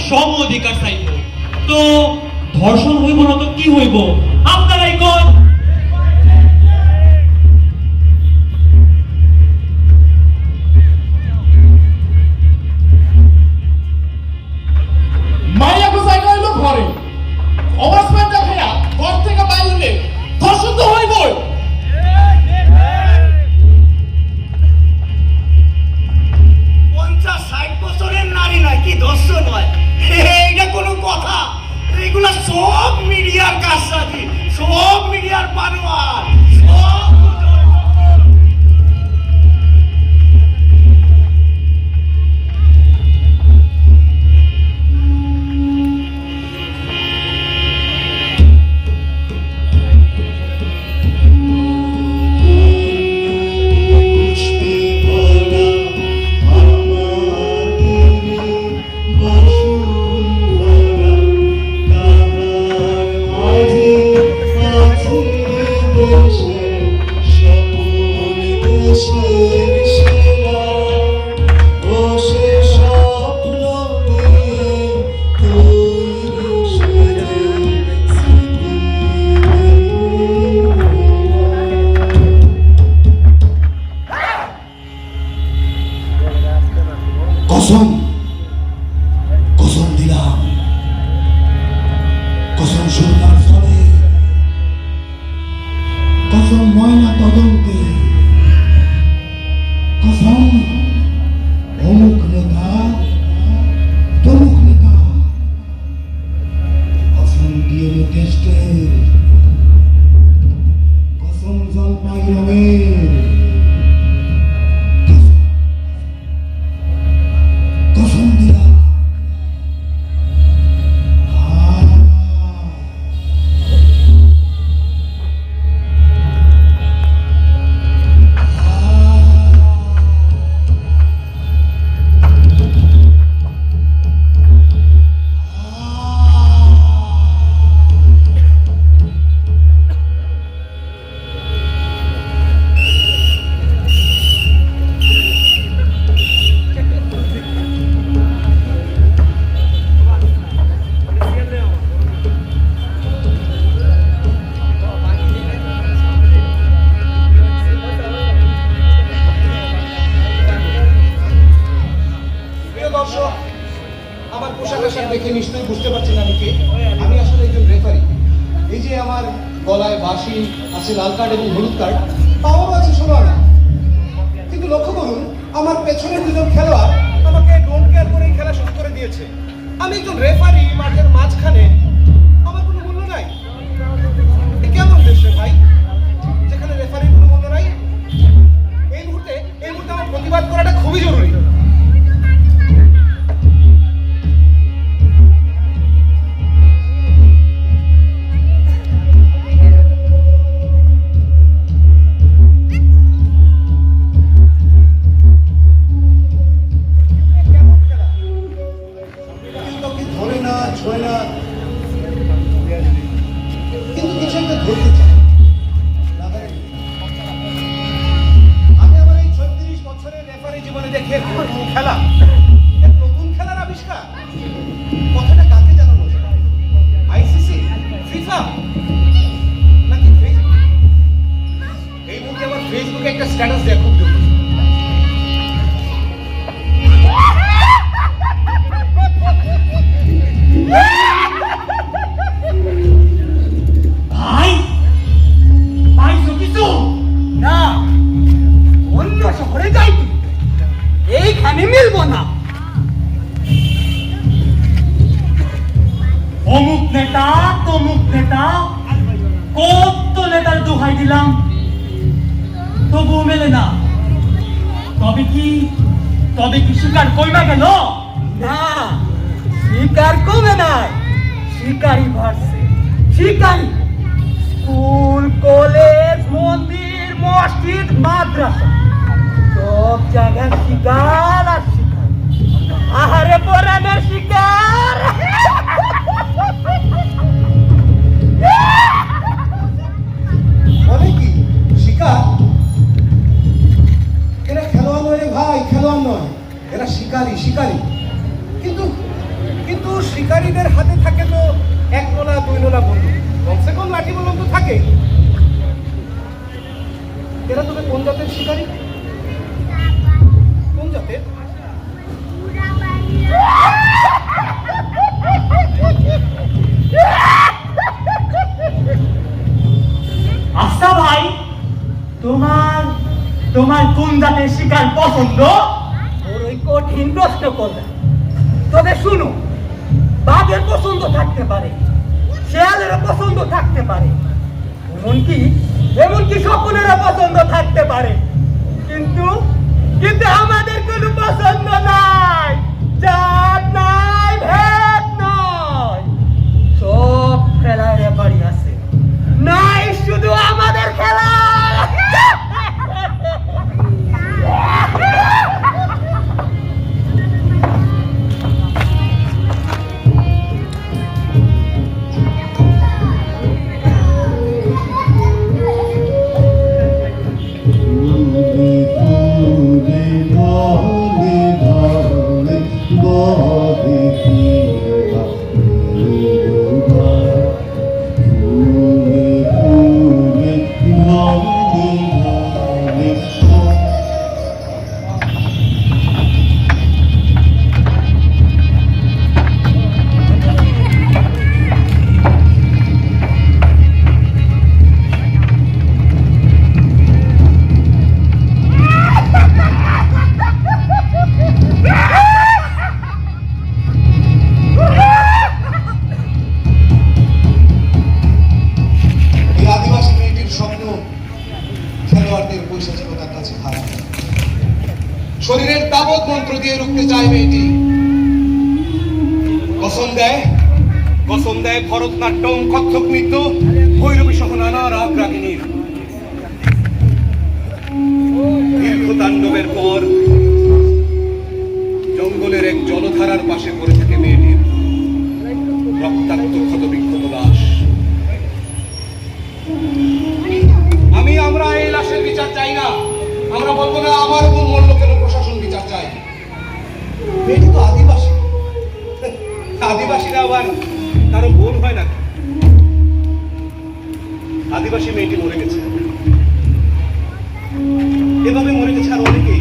সম অধিকার চাইব। তো ধর্ষণ হইব না তো কি হইব আপনারাই কোন? মাইয়াকে জায়গা হইলো ঘরে, অবস্থান দেখাইয়া ঘর থেকে বাইরে হলে ধর্ষণ তো হইবই। 50-60 বছরের নারী নয় কি ধর্ষণ হয়? এইটা কোনো কথা? এগুলা সব মিডিয়ার কারসাজি, সব মিডিয়ার বানোয়াট, সব কসম দিলাম, কসম সরকার ফলে, কসম ময়না তদন্তে, কসম অমুক নেতা তমুক নেতা, কসম ডিএনএ টেস্টের, কসম জলপাই রঙের, কসম দিলাম। আমার পোশাক আশাক দেখে নিশ্চয়ই বুঝতে পারছেন আমি কে। আমি আসলে একজন রেফারি। এই যে আমার গলায় বাঁশি আছে, লাল কার্ড এবং হলুদ কার্ড, পাওয়ারও আছে 16 আনা। কিন্তু লক্ষ্য করুন, আমার পেছনে দুজন খেলোয়াড় আমাকে ডোন্ট কেয়ার করেই খেলা শুরু করে দিয়েছে। আমি একজন রেফারি, মাঠের মাঝখানে, আমার কোনো মূল্য নাই। এ কেমন দেশ রে ভাই, যেখানে রেফারির কোনো মূল্য নাই? এই মুহূর্তে আমার প্রতিবাদ করাটা খুবই জরুরি। কিন্তু কিছু একটা ধরতে চাই। আমি আমার এই 36 বছরের রেফারি জীবনে দেখে খেলা, এক নতুন খেলার আবিষ্কার। কথাটা কাকে জানানো যায়? আইসিসি, ফিফা নাকি ফেসবুক? এই মুহূর্তে আমার ফেসবুকে একটা স্ট্যাটাস দেয়া খুব জরুরি। এইখানে মিলবো না। অমুক নেতা তমুক নেতা, কত নেতার দোহাই দিলাম, তবুও মেলে না। তবে কি শিকার কইমা গেল? না, শিকার কমে নাই, শিকারি বাড়ছে। শিকারি স্কুল, কলেজ, মন্দির, মসজিদ, মাদ্রাসা, সব জায়গায় শিকার আর শিকার। আহারে পরাণের শিকার। বলে কি শিকার? এরা খেলোয়াড় নয় রে ভাই, খেলোয়াড় নয়, এরা শিকারি। কিন্তু কিন্তু থাকে তো 1 নোলা 2 নোলা বন্ধু, কমসে কম লাঠি বললাম তো থাকে। এরা তবে কোন জাতের শিকারী? কোন জাতের? আচ্ছা ভাই, তোমার তোমার কোন জাতের শিকার পছন্দ? ওর ওই কঠিন প্রশ্ন করবে। তবে শুনো, বাঘের পছন্দ থাকতে পারে, শেয়ালেরও পছন্দ থাকতে পারে, এমনকি সকলেরও পছন্দ থাকতে পারে, কিন্তু কিন্তু আমাদের কোনো পছন্দ নাই, জাত নাই, ভেদ নাই, সব খেলায় রেফারি আছে, নাই শুধু আমাদের খেলা। শরীরের তাবৎ মন্ত্র দিয়ে রুখতে চায় মেয়েটি। কসম দেয় ভরতনাট্যম, কত্থক নৃত্য, ভৈরবী সহ নানা রাগ রাগিনীর। দীর্ঘ তাণ্ডবের পর জঙ্গলের এক জলধারার পাশে পড়ে থাকে মেয়েটির রক্তাক্ত ক্ষতবিক্ষত লাশ। আমরা এই লাশের বিচার চাই না, আমরা বলবো না আমার বোন মরল কেন, প্রশাসন বিচার চাই। মেয়েটি তো আদিবাসী, আদিবাসীরা আবার কারো বোন হয় নাকি? আদিবাসী মেয়েটি মরে গেছে, এভাবে মরে গেছে আর অনেকেই,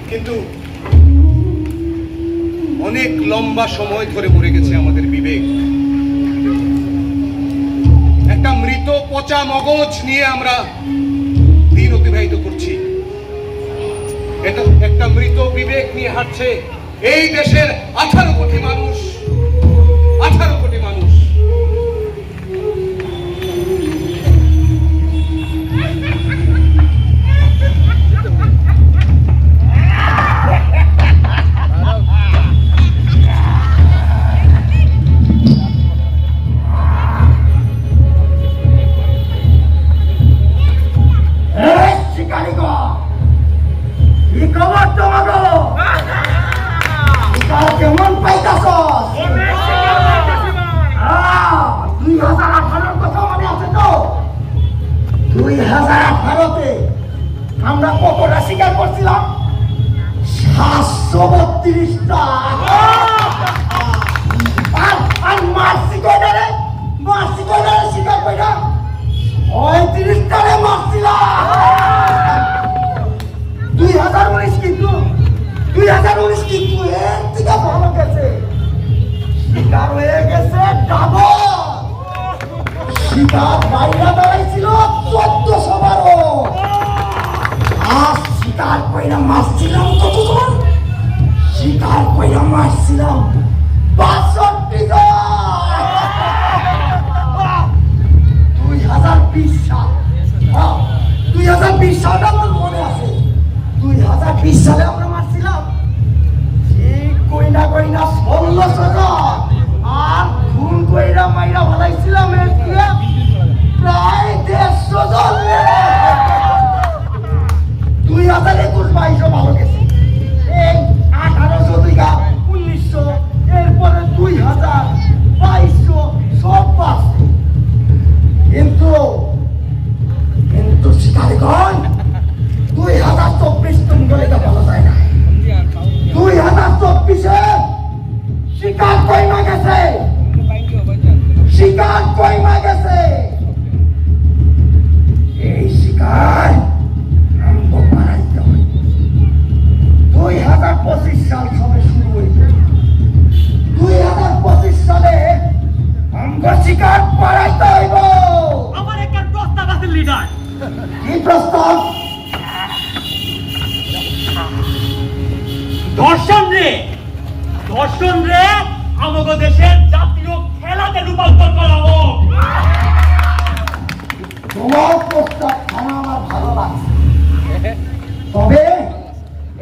কিন্তু অনেক লম্বা সময় ধরে মরে গেছে আমাদের বিবেক। একটা মৃত পচা মগজ নিয়ে আমরা দিন অতিবাহিত করছি। এটা একটা মৃত বিবেক নিয়ে হাঁটছে এই দেশের 18 কোটি মানুষ, 18 কোটি মানুষ। কেমন পাইতাছস? 2018 কথা মনে আছে তো? 2018-তে আমরা কতটা শিকার করছিলাম? 732টা। আর মারছি কয়টা রে? শিকার কয়টা? 35টা রে মারছিলাম। 2019 কিন্তু এর থেকে ভালো গেছে, শিকার হয়ে গেছে ডাবল। শিকার বাইরে দাঁড়াইছিল 1412। আজ শিকার কইরা মারছিলাম কতজন? শিকার কইরা মারছিলাম 62 জন। 2020 সাল, 2020 সালটা আমার মনে আছে। 2020 সালে আমরা মারছিলাম কইনা 1600 জন, আর খুন কইরা মাইরা ভালাইছিলাম প্রায় 150 জন। 2021-22 ভালো গেছে, এই 1800 থেকে 1900, এরপরে 2000, 2200 সব পাচ্ছে। কিন্তু শিকারিগণ 2024 তুমি বলে তো ভালো যায় না। 2024-এ শিকার কই না গেছে, শিকার কইমা গেছে। এই শিকার আমগো বাড়াইতে হইব। 2025 সাল সবে শুরু হইবে। 2025 সালে আমগো শিকার বাড়াইতে হইব। আমার একটা প্রস্তাব আছে লিডার। কি প্রস্তাব? দর্শন রে আমাদের দেশের জাতীয় খেলাতে রূপান্তর করা হোক। তোমার প্রস্তাব খানা আমার ভালো লাগছে, তবে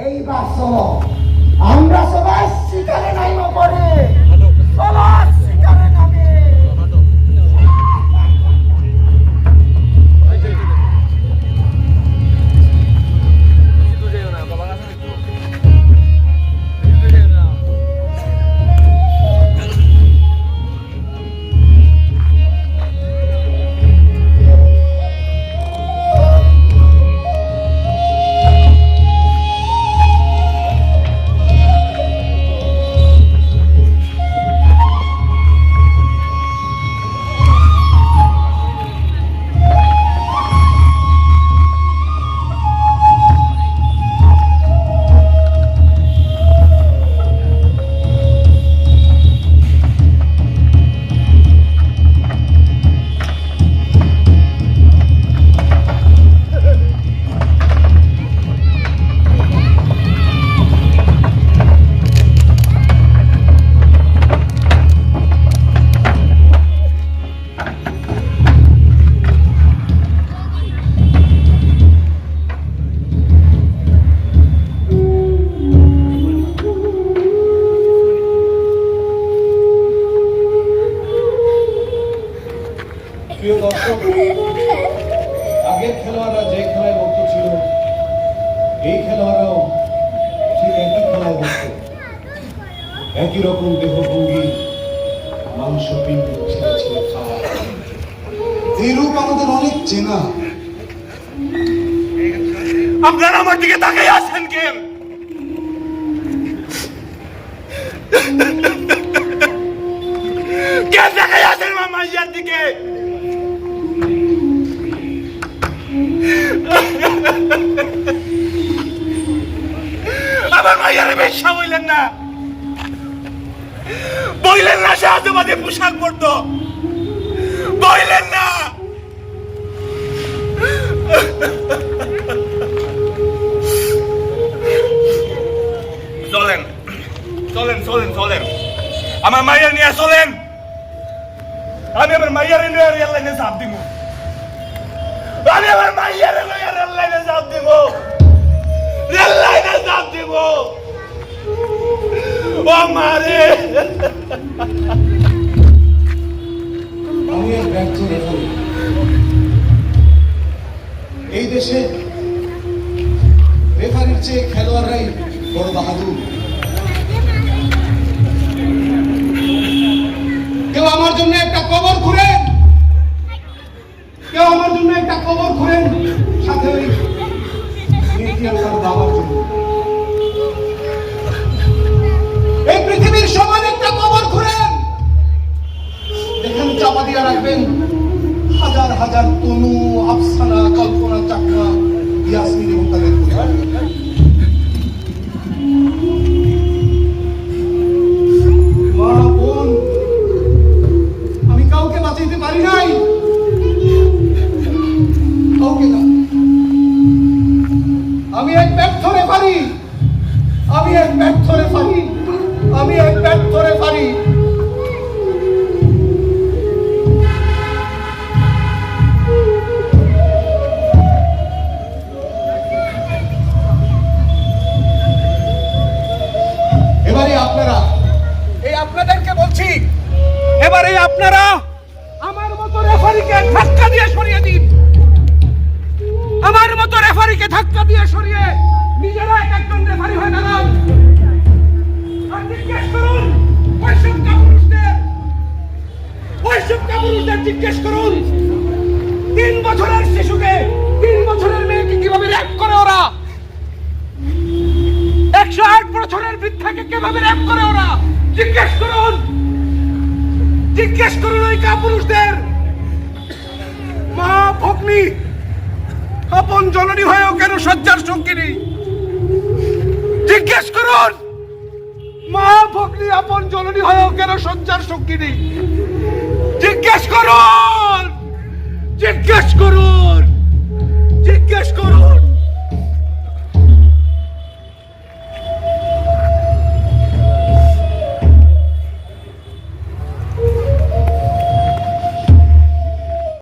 এইবার চলো আমরা সবাই শিকারে নাইমা পড়ে। চলো শিকারে নামে। প্রিয় দর্শক, আগের খেলোয়াড়রা যে খেলায় বক্ত ছিল, এই খেলোয়াড়রাও ঠিক একই খেলায় বক্ত। একই রকম দেহভঙ্গি, মাংসপিণ্ড ছিঁড়ে ছিঁড়ে খাওয়া। এই রূপ আমাদের অনেক চেনা। আপনারা আমার দিকে তাকিয়ে আছেন কেন? কে তাকিয়ে আছেন মামাইয়ার দিকে? আমার মাইয়ারে বেশ্যা বললেন না, বললেন না সে আজেবাজে পোশাক পরতো, বললেন না। চলেন চলেন চলেন চলেন, আমার মাইয়ার নিয়ে চলেন। আমি আমার মাইয়ারে নিয়ে রেল লাইনে চাপ দিব। আমি আমার মাইয়ারে নিয়ে রেল লাইনে চাপ দিব। রেল লাইনে চাপ দিব। ও মারে, আমি এক ব্যর্থ রেফারি। এই দেশে রেফারির চেয়ে খেলোয়াড়রাই বড় বাহাদুর। কেউ আমার জন্য একটা কবর খুঁড়েন, কেউ আমার জন্য একটা কবর খুঁড়েন, সাথে ওই নির্দিয়ার তার বাবার জন্য। এই পৃথিবীর সমান একটা কবর খুঁড়েন, যেখানে চাপা দিয়ে রাখবেন হাজার হাজার তনু, আফসানা, কল্পনা চাকমা, ইয়াসমিন এবং তাদের পরিবার। মা, বোন, আমি কাউকে বাঁচাইতে পারি নাই, কাউকে না। আমি এক ব্যর্থ রেফারি, আমি এক ব্যর্থ রেফারি, আমি এক ব্যর্থ রেফারি। এবারে আপনারা, এই আপনাদেরকে বলছি, এবারে আপনারা আমার মতো রেফারিকে ধাক্কা দিয়ে সরিয়ে দিন। আমার মতো রেফারিকে ধাক্কা দিয়ে সরিয়ে নিজেরা একজন রেফারি হয়ে দাঁড়ান। আর জিজ্ঞেস করুন ওইসব কাপুরুষদের জিজ্ঞেস করুন 3 বছরের শিশুকে, 3 বছরের মেয়েকে কিভাবে র্যাপ করে ওরা, 108 বছরের বৃদ্ধাকে কিভাবে র্যাপ করে ওরা। জিজ্ঞেস করুন জিজ্ঞেস করুন ওই কাপুরুষদের মা ভগ্নী আপন জননী হয়েও কেন শয্যার সঙ্গিনী। জিজ্ঞেস করুন মা ভগ্নী আপন জননী হয়েও কেন শয্যার সঙ্গিনী। জিজ্ঞেস করুন, জিজ্ঞেস করুন।